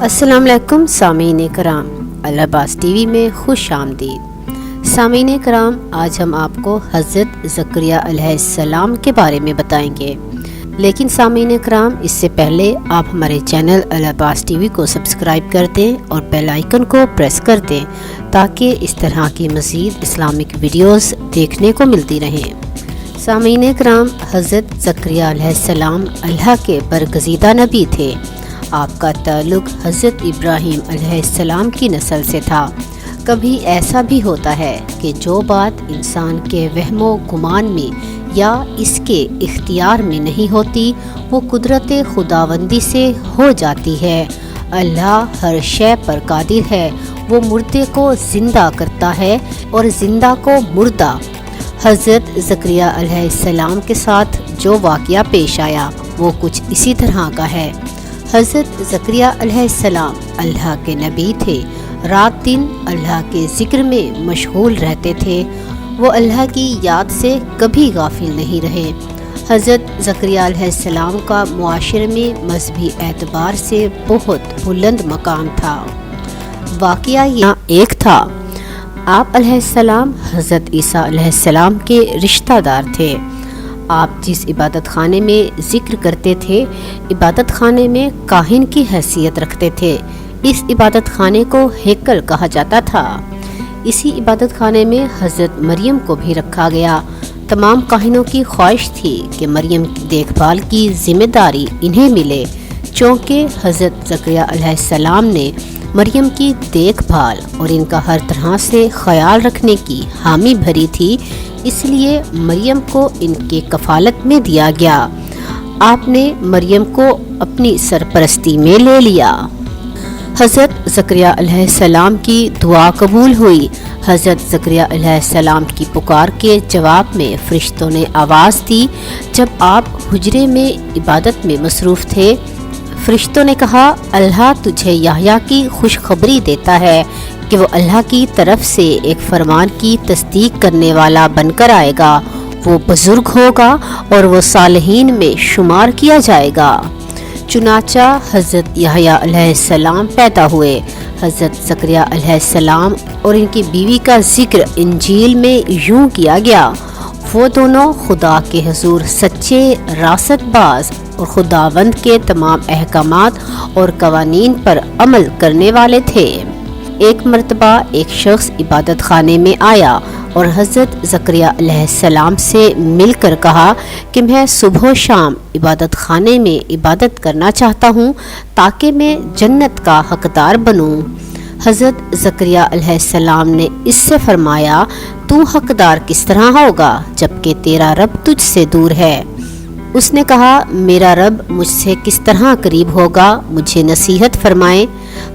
السلام علیکم سامعین کرام، العباس ٹی وی میں خوش آمدید۔ سامعین کرام، آج ہم آپ کو حضرت زکریا علیہ السلام کے بارے میں بتائیں گے، لیکن سامعین کرام اس سے پہلے آپ ہمارے چینل العباس ٹی وی کو سبسکرائب کر دیں اور بیل آئیکن کو پریس کر دیں تاکہ اس طرح کی مزید اسلامک ویڈیوز دیکھنے کو ملتی رہیں۔ سامعین کرام، حضرت زکریا علیہ السلام اللہ کے برگزیدہ نبی تھے۔ آپ کا تعلق حضرت ابراہیم علیہ السلام کی نسل سے تھا۔ کبھی ایسا بھی ہوتا ہے کہ جو بات انسان کے وہم و گمان میں یا اس کے اختیار میں نہیں ہوتی وہ قدرت خداوندی سے ہو جاتی ہے۔ اللہ ہر شے پر قادر ہے، وہ مردے کو زندہ کرتا ہے اور زندہ کو مردہ۔ حضرت زکریا علیہ السلام کے ساتھ جو واقعہ پیش آیا وہ کچھ اسی طرح کا ہے۔ حضرت زکریا علیہ السلام اللہ کے نبی تھے، رات دن اللہ کے ذکر میں مشغول رہتے تھے، وہ اللہ کی یاد سے کبھی غافل نہیں رہے۔ حضرت زکریا علیہ السلام کا معاشرے میں مذہبی اعتبار سے بہت بلند مقام تھا۔ واقعہ یہاں ایک تھا، آپ علیہ السلام حضرت عیسیٰ علیہ السلام کے رشتہ دار تھے۔ آپ جس عبادت خانے میں ذکر کرتے تھے، عبادت خانے میں کاہن کی حیثیت رکھتے تھے۔ اس عبادت خانے کو ہیکل کہا جاتا تھا۔ اسی عبادت خانے میں حضرت مریم کو بھی رکھا گیا۔ تمام کاہنوں کی خواہش تھی کہ مریم کی دیکھ بھال کی ذمہ داری انہیں ملے، چونکہ حضرت زکریا علیہ السلام نے مریم کی دیکھ بھال اور ان کا ہر طرح سے خیال رکھنے کی حامی بھری تھی، اس لیے مریم کو ان کے کفالت میں دیا گیا۔ آپ نے مریم کو اپنی سرپرستی میں لے لیا۔ حضرت زکریا علیہ السلام کی دعا قبول ہوئی۔ حضرت زکریا علیہ السلام کی پکار کے جواب میں فرشتوں نے آواز دی۔ جب آپ حجرے میں عبادت میں مصروف تھے، فرشتوں نے کہا، اللہ تجھے یحییٰ کی خوشخبری دیتا ہے کہ وہ اللہ کی طرف سے ایک فرمان کی تصدیق کرنے والا بن کر آئے گا، وہ بزرگ ہوگا اور وہ صالحین میں شمار کیا جائے گا۔ چنانچہ حضرت یحییٰ علیہ السلام پیدا ہوئے۔ حضرت زکریا علیہ السلام اور ان کی بیوی کا ذکر انجیل میں یوں کیا گیا، وہ دونوں خدا کے حضور سچے، راست باز اور خداوند کے تمام احکامات اور قوانین پر عمل کرنے والے تھے۔ ایک مرتبہ ایک شخص عبادت خانے میں آیا اور حضرت زکریا علیہ السلام سے مل کر کہا کہ میں صبح و شام عبادت خانے میں عبادت کرنا چاہتا ہوں تاکہ میں جنت کا حقدار بنوں۔ حضرت زکریا علیہ السلام نے اس سے فرمایا، تو حقدار کس طرح ہوگا جبکہ تیرا رب تجھ سے دور ہے؟ اس نے کہا، میرا رب مجھ سے کس طرح قریب ہوگا، مجھے نصیحت فرمائیں۔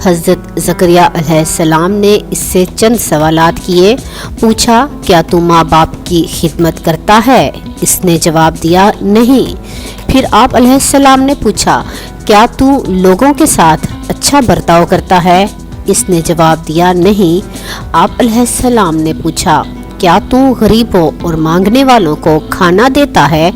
حضرت زکریا علیہ السلام نے اس سے چند سوالات کیے۔ پوچھا، کیا تو ماں باپ کی خدمت کرتا ہے؟ اس نے جواب دیا، نہیں۔ پھر آپ علیہ السلام نے پوچھا، کیا تو لوگوں کے ساتھ اچھا برتاؤ کرتا ہے؟ اس نے جواب دیا، نہیں۔ آپ علیہ السلام نے پوچھا، کیا تو غریبوں اور مانگنے والوں کو کھانا دیتا ہے؟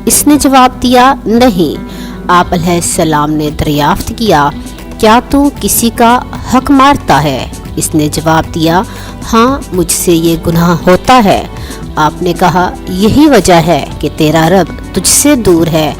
اس نے جواب دیا، نہیں۔ آپ علیہ السلام نے دریافت کیا، کیا تو کسی کا حق مارتا ہے؟ اس نے جواب دیا، ہاں، مجھ سے یہ گناہ ہوتا ہے۔ آپ نے کہا، یہی وجہ ہے کہ تیرا رب تجھ سے دور ہے۔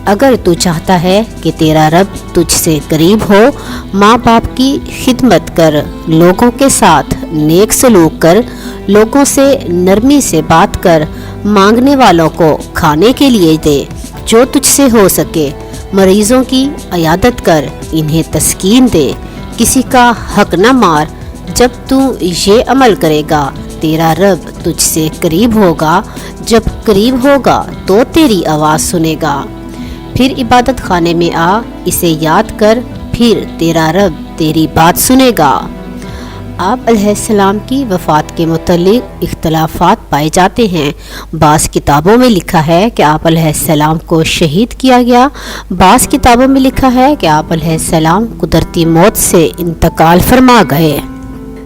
اگر تو چاہتا ہے کہ تیرا رب تجھ سے قریب ہو، ماں باپ کی خدمت کر، لوگوں کے ساتھ نیک سلوک کر، لوگوں سے نرمی سے بات کر، مانگنے والوں کو کھانے کے لیے دے جو تجھ سے ہو سکے، مریضوں کی عیادت کر، انہیں تسکین دے، کسی کا حق نہ مار۔ جب تو یہ عمل کرے گا تیرا رب تجھ سے قریب ہوگا، جب قریب ہوگا تو تیری آواز سنے گا۔ پھر عبادت خانے میں آ، اسے یاد کر، پھر تیرا رب تیری بات سنے گا۔ آپ علیہ السلام کی وفات کے متعلق اختلافات پائے جاتے ہیں۔ بعض کتابوں میں لکھا ہے کہ آپ علیہ السلام کو شہید کیا گیا، بعض کتابوں میں لکھا ہے کہ آپ علیہ السلام قدرتی موت سے انتقال فرما گئے۔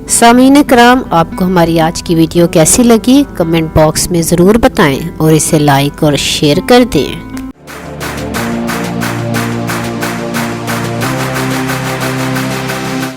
سامعین کرام، آپ کو ہماری آج کی ویڈیو کیسی لگی کمنٹ باکس میں ضرور بتائیں اور اسے لائک اور شیئر کر دیں۔